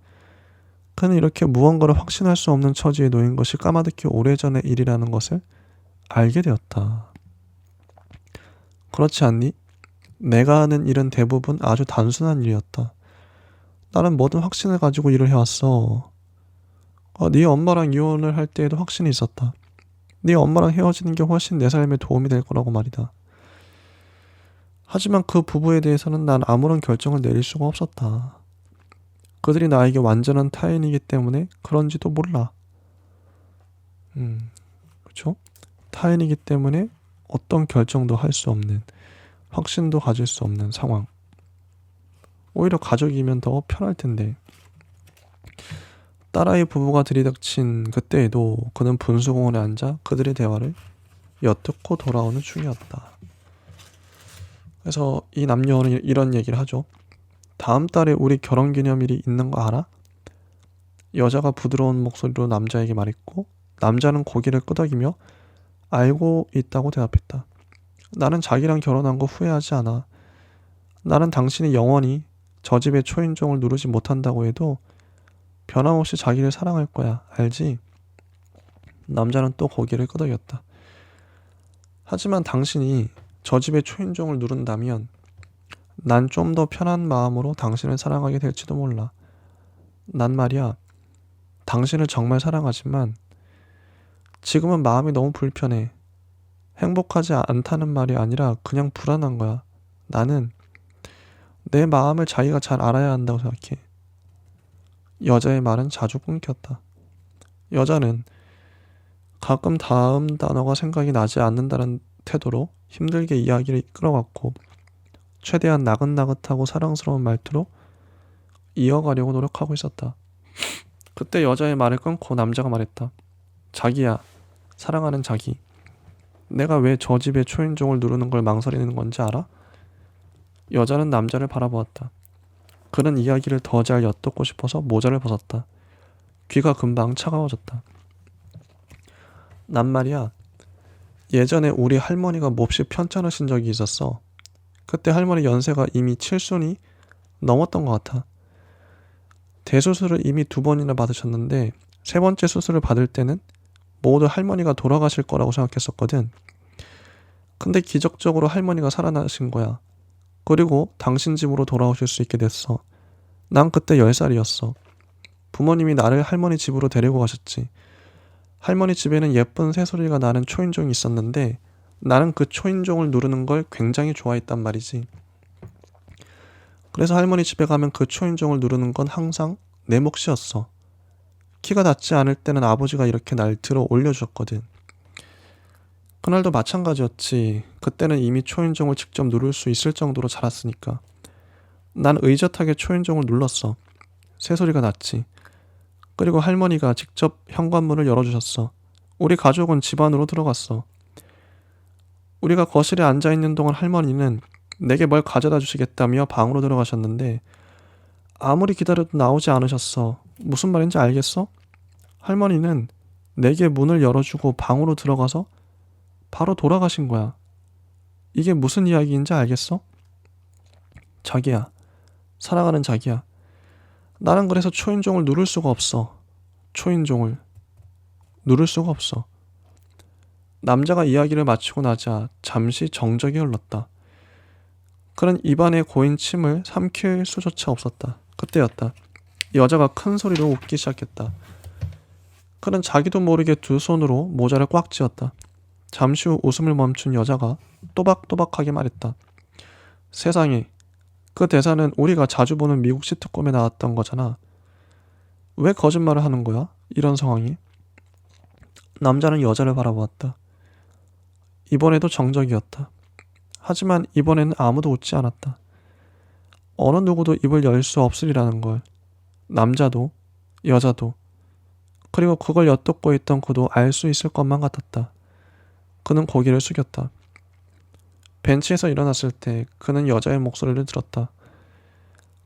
그는 이렇게 무언가를 확신할 수 없는 처지에 놓인 것이 까마득히 오래전의 일이라는 것을 알게 되었다. 그렇지 않니? 내가 하는 일은 대부분 아주 단순한 일이었다. 나는 뭐든 확신을 가지고 일을 해왔어. 네 엄마랑 이혼을 할 때에도 확신이 있었다. 네 엄마랑 헤어지는 게 훨씬 내 삶에 도움이 될 거라고 말이다. 하지만 그 부부에 대해서는 난 아무런 결정을 내릴 수가 없었다. 그들이 나에게 완전한 타인이기 때문에 그런지도 몰라. 그렇죠? 타인이기 때문에 어떤 결정도 할 수 없는 확신도 가질 수 없는 상황. 오히려 가족이면 더 편할 텐데. 딸아이 부부가 들이닥친 그때에도 그는 분수공원에 앉아 그들의 대화를 엿듣고 돌아오는 중이었다. 그래서 이 남녀는 이런 얘기를 하죠. 다음 달에 우리 결혼기념일이 있는 거 알아? 여자가 부드러운 목소리로 남자에게 말했고, 남자는 고개를 끄덕이며 알고 있다고 대답했다. 나는 자기랑 결혼한 거 후회하지 않아. 나는 당신이 영원히 저 집의 초인종을 누르지 못한다고 해도 변함없이 자기를 사랑할 거야. 알지? 남자는 또 고개를 끄덕였다. 하지만 당신이 저 집의 초인종을 누른다면 난 좀 더 편한 마음으로 당신을 사랑하게 될지도 몰라. 난 말이야, 당신을 정말 사랑하지만 지금은 마음이 너무 불편해. 행복하지 않다는 말이 아니라 그냥 불안한 거야. 나는 내 마음을 자기가 잘 알아야 한다고 생각해. 여자의 말은 자주 끊겼다. 여자는 가끔 다음 단어가 생각이 나지 않는다는 태도로 힘들게 이야기를 이끌어갔고, 최대한 나긋나긋하고 사랑스러운 말투로 이어가려고 노력하고 있었다. 그때 여자의 말을 끊고 남자가 말했다. 자기야, 사랑하는 자기. 내가 왜 저 집의 초인종을 누르는 걸 망설이는 건지 알아? 여자는 남자를 바라보았다. 그는 이야기를 더 잘 엿듣고 싶어서 모자를 벗었다. 귀가 금방 차가워졌다. 난 말이야, 예전에 우리 할머니가 몹시 편찮으신 적이 있었어. 그때 할머니 연세가 이미 7순이 넘었던 것 같아. 대수술을 이미 2번이나 받으셨는데 3번째 수술을 받을 때는 모두 할머니가 돌아가실 거라고 생각했었거든. 근데 기적적으로 할머니가 살아나신 거야. 그리고 당신 집으로 돌아오실 수 있게 됐어. 난 그때 10살이었어. 부모님이 나를 할머니 집으로 데리고 가셨지. 할머니 집에는 예쁜 새소리가 나는 초인종이 있었는데 나는 그 초인종을 누르는 걸 굉장히 좋아했단 말이지. 그래서 할머니 집에 가면 그 초인종을 누르는 건 항상 내 몫이었어. 키가 닿지 않을 때는 아버지가 이렇게 날 들어 올려주셨거든. 그날도 마찬가지였지. 그때는 이미 초인종을 직접 누를 수 있을 정도로 자랐으니까. 난 의젓하게 초인종을 눌렀어. 새소리가 났지. 그리고 할머니가 직접 현관문을 열어주셨어. 우리 가족은 집 안으로 들어갔어. 우리가 거실에 앉아있는 동안 할머니는 내게 뭘 가져다 주시겠다며 방으로 들어가셨는데 아무리 기다려도 나오지 않으셨어. 무슨 말인지 알겠어? 할머니는 내게 문을 열어주고 방으로 들어가서 바로 돌아가신 거야. 이게 무슨 이야기인지 알겠어? 자기야, 사랑하는 자기야. 나는 그래서 초인종을 누를 수가 없어. 초인종을 누를 수가 없어. 남자가 이야기를 마치고 나자 잠시 정적이 흘렀다. 그는 입안에 고인 침을 삼킬 수조차 없었다. 그때였다. 여자가 큰 소리로 웃기 시작했다. 그는 자기도 모르게 두 손으로 모자를 꽉 쥐었다. 잠시 후 웃음을 멈춘 여자가 또박또박하게 말했다. 세상에, 그 대사는 우리가 자주 보는 미국 시트콤에 나왔던 거잖아. 왜 거짓말을 하는 거야? 이런 상황이. 남자는 여자를 바라보았다. 이번에도 정적이었다. 하지만 이번에는 아무도 웃지 않았다. 어느 누구도 입을 열 수 없으리라는 걸. 남자도 여자도 그리고 그걸 엿듣고 있던 그도 알 수 있을 것만 같았다. 그는 고개를 숙였다. 벤치에서 일어났을 때 그는 여자의 목소리를 들었다.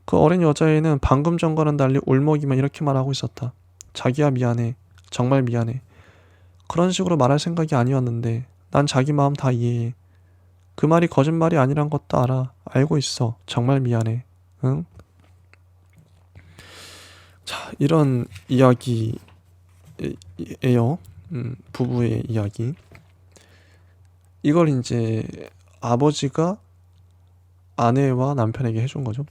그 어린 여자애는 방금 전과는 달리 울먹이며 이렇게 말하고 있었다. 자기야, 미안해. 정말 미안해. 그런 식으로 말할 생각이 아니었는데 난 자기 마음 다 이해해. 그 말이 거짓말이 아니란 것도 알아. 알고 있어. 정말 미안해. 응? 자, 이런 이야기예요. 부부의 이야기. 이걸 이제 아버지가 아내와 남편에게 해준 거죠.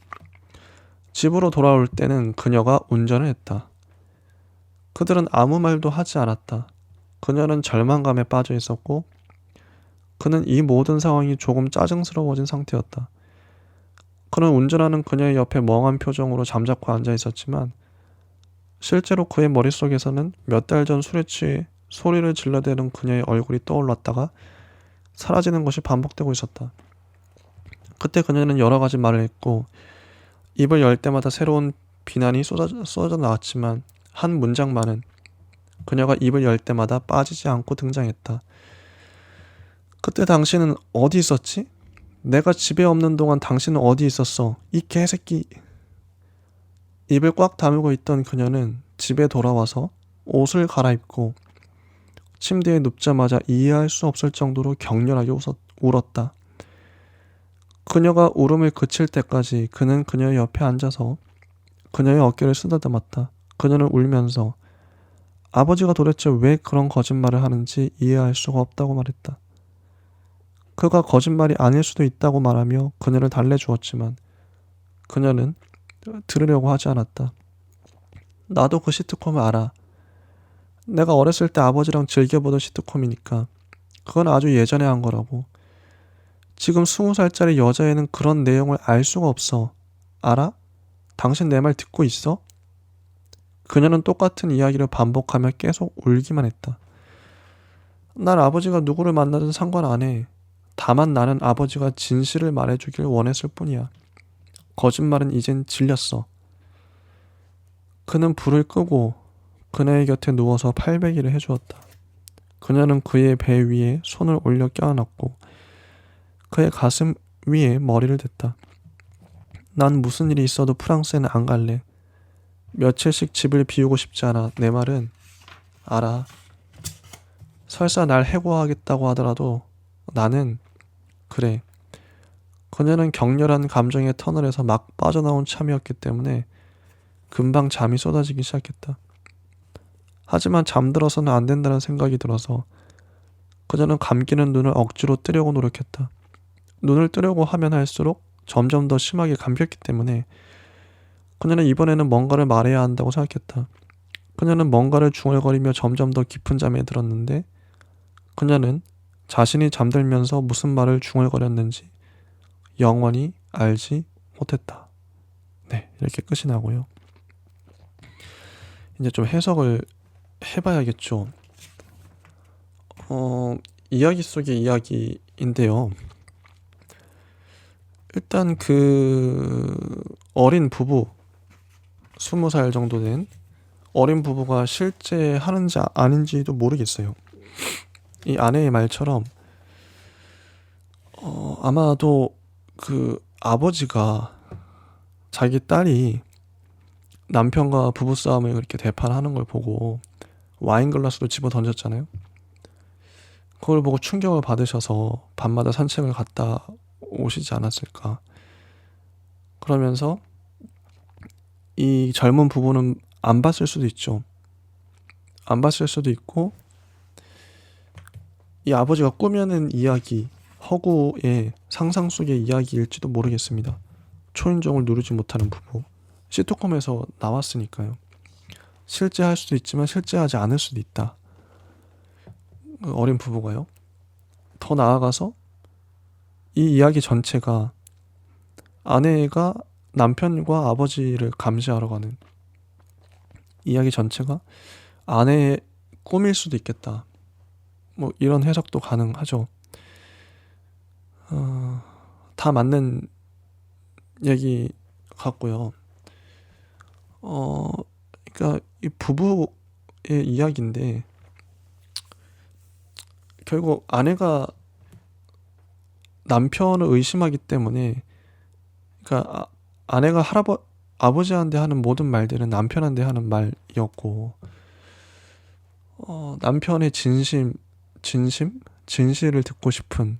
집으로 돌아올 때는 그녀가 운전을 했다. 그들은 아무 말도 하지 않았다. 그녀는 절망감에 빠져 있었고 그는 이 모든 상황이 조금 짜증스러워진 상태였다. 그는 운전하는 그녀의 옆에 멍한 표정으로 잠자코 앉아 있었지만 실제로 그의 머릿속에서는 몇 달 전 술에 취해 소리를 질러대는 그녀의 얼굴이 떠올랐다가 사라지는 것이 반복되고 있었다. 그때 그녀는 여러 가지 말을 했고 입을 열 때마다 새로운 비난이 쏟아져 나왔지만 한 문장만은 그녀가 입을 열 때마다 빠지지 않고 등장했다. 그때 당신은 어디 있었지? 내가 집에 없는 동안 당신은 어디 있었어? 이 개새끼. 입을 꽉 다물고 있던 그녀는 집에 돌아와서 옷을 갈아입고 침대에 눕자마자 이해할 수 없을 정도로 격렬하게 울었다. 그녀가 울음을 그칠 때까지 그는 그녀의 옆에 앉아서 그녀의 어깨를 쓰다듬었다. 그녀는 울면서 아버지가 도대체 왜 그런 거짓말을 하는지 이해할 수가 없다고 말했다. 그가 거짓말이 아닐 수도 있다고 말하며 그녀를 달래주었지만 그녀는 들으려고 하지 않았다. 나도 그 시트콤을 알아. 내가 어렸을 때 아버지랑 즐겨보던 시트콤이니까. 그건 아주 예전에 한 거라고. 지금 20살짜리 여자애는 그런 내용을 알 수가 없어. 알아? 당신 내 말 듣고 있어? 그녀는 똑같은 이야기를 반복하며 계속 울기만 했다. 난 아버지가 누구를 만나든 상관 안 해. 다만 나는 아버지가 진실을 말해주길 원했을 뿐이야. 거짓말은 이젠 질렸어. 그는 불을 끄고 그녀의 곁에 누워서 팔베기를 해주었다. 그녀는 그의 배 위에 손을 올려 껴안았고 그의 가슴 위에 머리를 댔다. 난 무슨 일이 있어도 프랑스에는 안 갈래. 며칠씩 집을 비우고 싶지 않아. 내 말은 알아. 설사 날 해고하겠다고 하더라도 나는 그래. 그녀는 격렬한 감정의 터널에서 막 빠져나온 참이었기 때문에 금방 잠이 쏟아지기 시작했다. 하지만 잠들어서는 안 된다는 생각이 들어서 그녀는 감기는 눈을 억지로 뜨려고 노력했다. 눈을 뜨려고 하면 할수록 점점 더 심하게 감겼기 때문에 그녀는 이번에는 뭔가를 말해야 한다고 생각했다. 그녀는 뭔가를 중얼거리며 점점 더 깊은 잠에 들었는데 그녀는 자신이 잠들면서 무슨 말을 중얼거렸는지 영원히 알지 못했다. 네, 이렇게 끝이 나고요. 이제 좀 해석을 해봐야겠죠. 이야기 속의 이야기인데요. 일단 그 어린 부부 20살 정도 된 어린 부부가 실제 하는지 아닌지도 모르겠어요. 이 아내의 말처럼 아마도 그 아버지가 자기 딸이 남편과 부부싸움을 그렇게 대판하는 걸 보고 와인 글라스로 집어 던졌잖아요. 그걸 보고 충격을 받으셔서 밤마다 산책을 갔다 오시지 않았을까. 그러면서 이 젊은 부부는 안 봤을 수도 있죠. 안 봤을 수도 있고 이 아버지가 꾸며낸 이야기, 허구의 상상 속의 이야기일지도 모르겠습니다. 초인종을 누르지 못하는 부부. 시트콤에서 나왔으니까요. 실제 할 수도 있지만 실제 하지 않을 수도 있다. 어린 부부가요. 더 나아가서 이 이야기 전체가 아내가 남편과 아버지를 감시하러 가는 이야기 전체가 아내의 꿈일 수도 있겠다. 뭐 이런 해석도 가능하죠. 다 맞는 얘기 같고요. 그러니까 이 부부의 이야기인데 결국 아내가 남편을 의심하기 때문에 그러니까 아내가 아버지한테 하는 모든 말들은 남편한테 하는 말이었고 남편의 진실을 듣고 싶은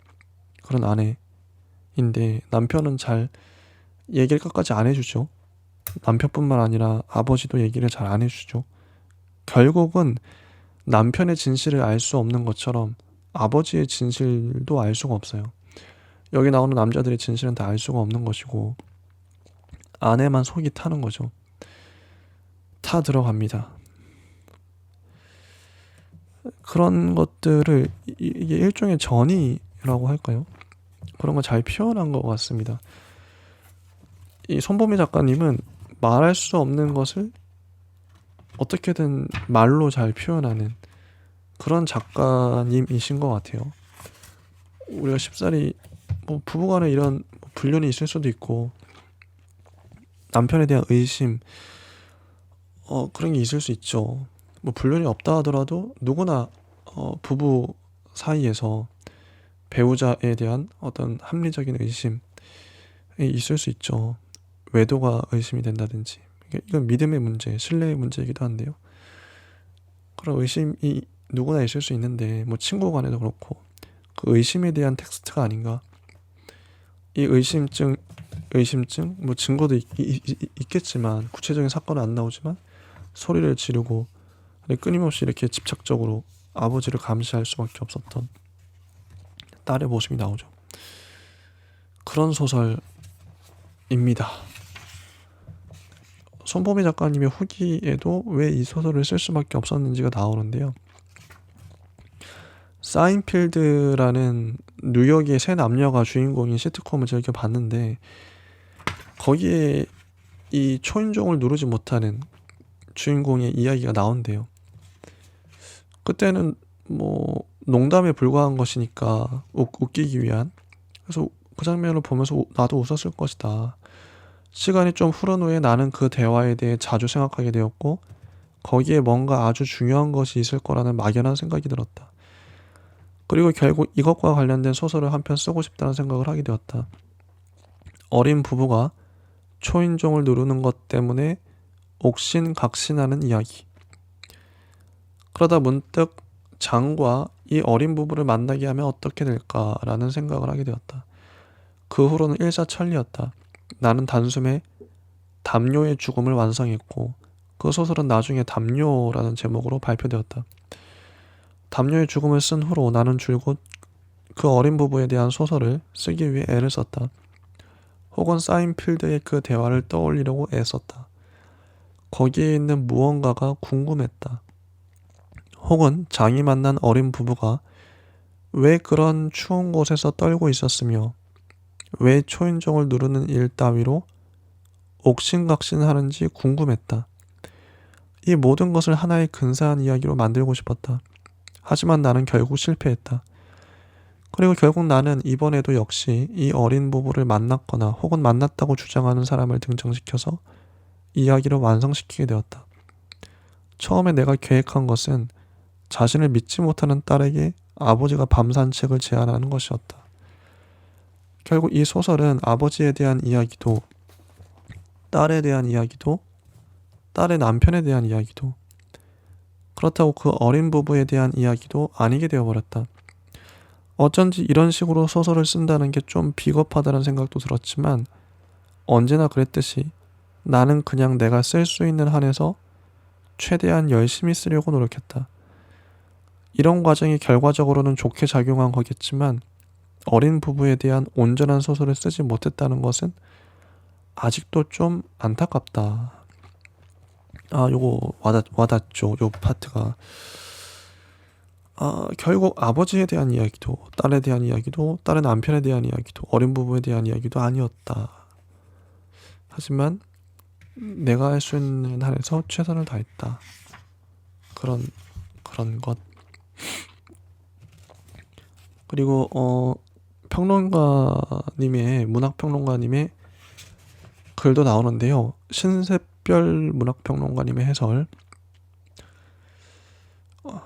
그런 아내인데 남편은 잘 얘기를 끝까지 안 해주죠. 남편뿐만 아니라 아버지도 얘기를 잘 안 해주죠. 결국은 남편의 진실을 알 수 없는 것처럼 아버지의 진실도 알 수가 없어요. 여기 나오는 남자들의 진실은 다 알 수가 없는 것이고 아내만 속이 타는 거죠. 타 들어갑니다. 그런 것들을 이게 일종의 전이라고 할까요? 그런 거 잘 표현한 것 같습니다. 이 손보미 작가님은 말할 수 없는 것을 어떻게든 말로 잘 표현하는 그런 작가님이신 것 같아요. 우리가 쉽사리 뭐 부부간에 이런 불륜이 있을 수도 있고 남편에 대한 의심 그런 게 있을 수 있죠. 뭐 불륜이 없다 하더라도 누구나 부부 사이에서 배우자에 대한 어떤 합리적인 의심이 있을 수 있죠. 외도가 의심이 된다든지. 이건 믿음의 문제, 신뢰의 문제이기도 한데요. 그런 의심이 누구나 있을 수 있는데 뭐 친구 간에도 그렇고 그 의심에 대한 텍스트가 아닌가. 이 의심증 뭐 증거도 있겠지만 구체적인 사건은 안 나오지만 소리를 지르고 끊임없이 이렇게 집착적으로 아버지를 감시할 수밖에 없었던 딸의 모습이 나오죠. 그런 소설입니다. 손보미 작가님의 후기에도 왜 이 소설을 쓸 수밖에 없었는지가 나오는데요. 사인필드라는 뉴욕의 세 남녀가 주인공인 시트콤을 즐겨 봤는데 거기에 이 초인종을 누르지 못하는 주인공의 이야기가 나온대요. 그때는 뭐 농담에 불과한 것이니까 웃기기 위한. 그래서 그 장면을 보면서 나도 웃었을 것이다. 시간이 좀 흐른 후에 나는 그 대화에 대해 자주 생각하게 되었고 거기에 뭔가 아주 중요한 것이 있을 거라는 막연한 생각이 들었다. 그리고 결국 이것과 관련된 소설을 한 편 쓰고 싶다는 생각을 하게 되었다. 어린 부부가 초인종을 누르는 것 때문에 옥신각신하는 이야기. 그러다 문득 장과 이 어린 부부를 만나게 하면 어떻게 될까라는 생각을 하게 되었다. 그 후로는 일사천리였다. 나는 단숨에 담요의 죽음을 완성했고 그 소설은 나중에 담요라는 제목으로 발표되었다. 담요의 죽음을 쓴 후로 나는 줄곧 그 어린 부부에 대한 소설을 쓰기 위해 애를 썼다. 혹은 사인필드의 그 대화를 떠올리려고 애썼다. 거기에 있는 무언가가 궁금했다. 혹은 장이 만난 어린 부부가 왜 그런 추운 곳에서 떨고 있었으며 왜 초인종을 누르는 일 따위로 옥신각신하는지 궁금했다. 이 모든 것을 하나의 근사한 이야기로 만들고 싶었다. 하지만 나는 결국 실패했다. 그리고 결국 나는 이번에도 역시 이 어린 부부를 만났거나 혹은 만났다고 주장하는 사람을 등장시켜서 이야기를 완성시키게 되었다. 처음에 내가 계획한 것은 자신을 믿지 못하는 딸에게 아버지가 밤 산책을 제안하는 것이었다. 결국 이 소설은 아버지에 대한 이야기도, 딸에 대한 이야기도, 딸의 남편에 대한 이야기도, 그렇다고 그 어린 부부에 대한 이야기도 아니게 되어버렸다. 어쩐지 이런 식으로 소설을 쓴다는 게 좀 비겁하다는 생각도 들었지만 언제나 그랬듯이 나는 그냥 내가 쓸 수 있는 한에서 최대한 열심히 쓰려고 노력했다. 이런 과정이 결과적으로는 좋게 작용한 거겠지만 어린 부부에 대한 온전한 소설을 쓰지 못했다는 것은 아직도 좀 안타깝다. 요거 와닿죠. 요 파트가. 결국 아버지에 대한 이야기도, 딸에 대한 이야기도, 딸의 남편에 대한 이야기도, 어린 부부에 대한 이야기도 아니었다. 하지만 내가 할 수 있는 한에서 최선을 다했다. 그런 것. 그리고 문학평론가님의 글도 나오는데요. 신샛별 문학평론가님의 해설.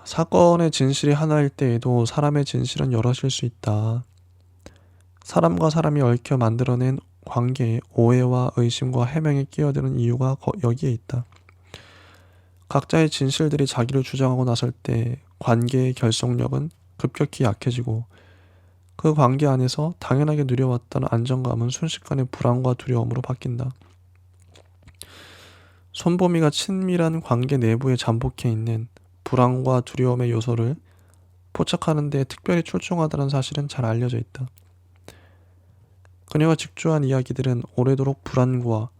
사건의 진실이 하나일 때에도 사람의 진실은 여럿일 수 있다. 사람과 사람이 얽혀 만들어낸 관계에 오해와 의심과 해명이 끼어드는 이유가 여기에 있다. 각자의 진실들이 자기를 주장하고 나설 때 관계의 결속력은 급격히 약해지고 그 관계 안에서 당연하게 누려왔던 안정감은 순식간에 불안과 두려움으로 바뀐다. 손보미가 친밀한 관계 내부에 잠복해 있는 불안과 두려움의 요소를 포착하는 데 특별히 출중하다는 사실은 잘 알려져 있다. 그녀가 직조한 이야기들은 오래도록 불안과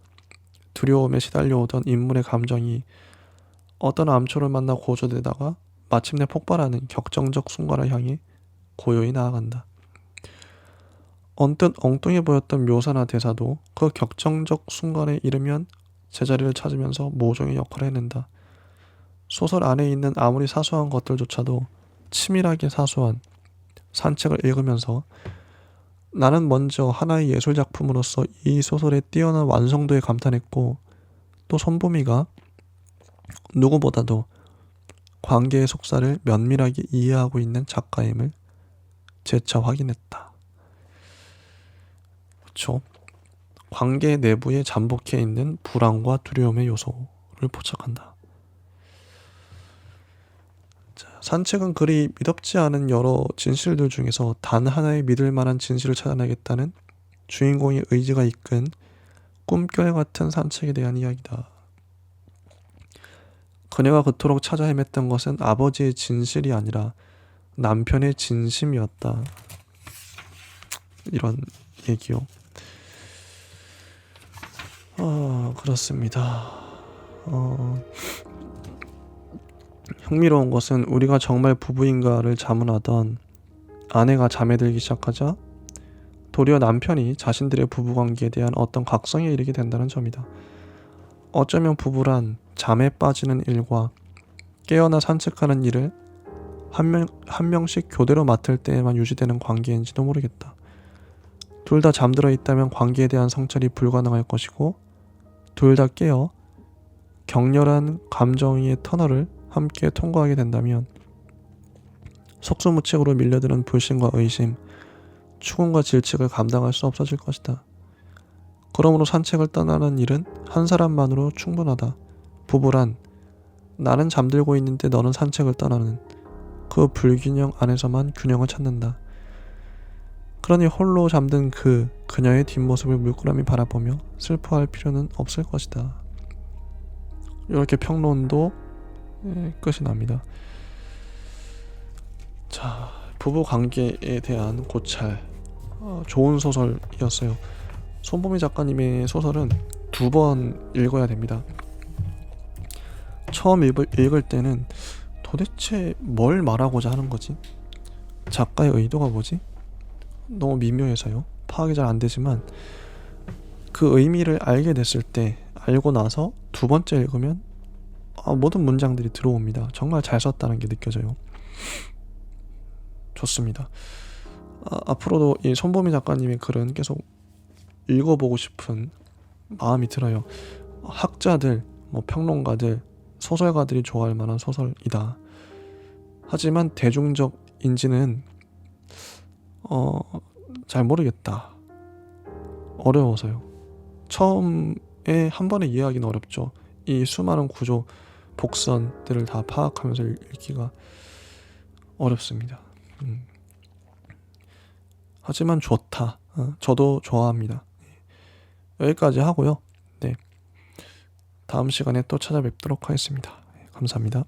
두려움에 시달려오던 인물의 감정이 어떤 암초를 만나 고조되다가 마침내 폭발하는 격정적 순간을 향해 고요히 나아간다. 언뜻 엉뚱해 보였던 묘사나 대사도 그 격정적 순간에 이르면 제자리를 찾으면서 모종의 역할을 해낸다. 소설 안에 있는 아무리 사소한 것들조차도 치밀하게 사소한 산책을 읽으면서 나는 먼저 하나의 예술 작품으로서 이 소설의 뛰어난 완성도에 감탄했고, 또 손보미가 누구보다도 관계의 속살을 면밀하게 이해하고 있는 작가임을 재차 확인했다. 그렇죠? 관계 내부에 잠복해 있는 불안과 두려움의 요소를 포착한다. 자, 산책은 그리 미덥지 않은 여러 진실들 중에서 단 하나의 믿을 만한 진실을 찾아내겠다는 주인공의 의지가 이끈 꿈결 같은 산책에 대한 이야기다. 그녀가 그토록 찾아 헤맸던 것은 아버지의 진실이 아니라 남편의 진심이었다. 이런 얘기요. 그렇습니다. 흥미로운 것은 우리가 정말 부부인가를 자문하던 아내가 잠에 들기 시작하자 도리어 남편이 자신들의 부부관계에 대한 어떤 각성에 이르게 된다는 점이다. 어쩌면 부부란 잠에 빠지는 일과 깨어나 산책하는 일을 한 명씩 교대로 맡을 때에만 유지되는 관계인지도 모르겠다. 둘 다 잠들어 있다면 관계에 대한 성찰이 불가능할 것이고, 둘 다 깨어 격렬한 감정의 터널을 함께 통과하게 된다면 속수무책으로 밀려드는 불신과 의심, 추궁과 질책을 감당할 수 없어질 것이다. 그러므로 산책을 떠나는 일은 한 사람만으로 충분하다. 부부란 나는 잠들고 있는데 너는 산책을 떠나는 그 불균형 안에서만 균형을 찾는다. 그러니 홀로 잠든 그녀의 뒷모습을 물끄러미 바라보며 슬퍼할 필요는 없을 것이다. 이렇게 평론도 끝이 납니다. 자, 부부 관계에 대한 고찰, 좋은 소설이었어요. 손보미 작가님의 소설은 2번 읽어야 됩니다. 처음 읽을 때는 도대체 뭘 말하고자 하는 거지? 작가의 의도가 뭐지? 너무 미묘해서요. 파악이 잘 안 되지만 그 의미를 알게 됐을 때, 알고 나서 2번째 읽으면 모든 문장들이 들어옵니다. 정말 잘 썼다는 게 느껴져요. 좋습니다. 앞으로도 이 손보미 작가님의 글은 계속 읽어보고 싶은 마음이 들어요. 학자들, 평론가들, 소설가들이 좋아할 만한 소설이다. 하지만 대중적인지는 잘 모르겠다. 어려워서요. 처음에 한 번에 이해하기는 어렵죠. 이 수많은 구조, 복선들을 다 파악하면서 읽기가 어렵습니다. 하지만 좋다. 저도 좋아합니다. 여기까지 하고요. 네, 다음 시간에 또 찾아뵙도록 하겠습니다. 감사합니다.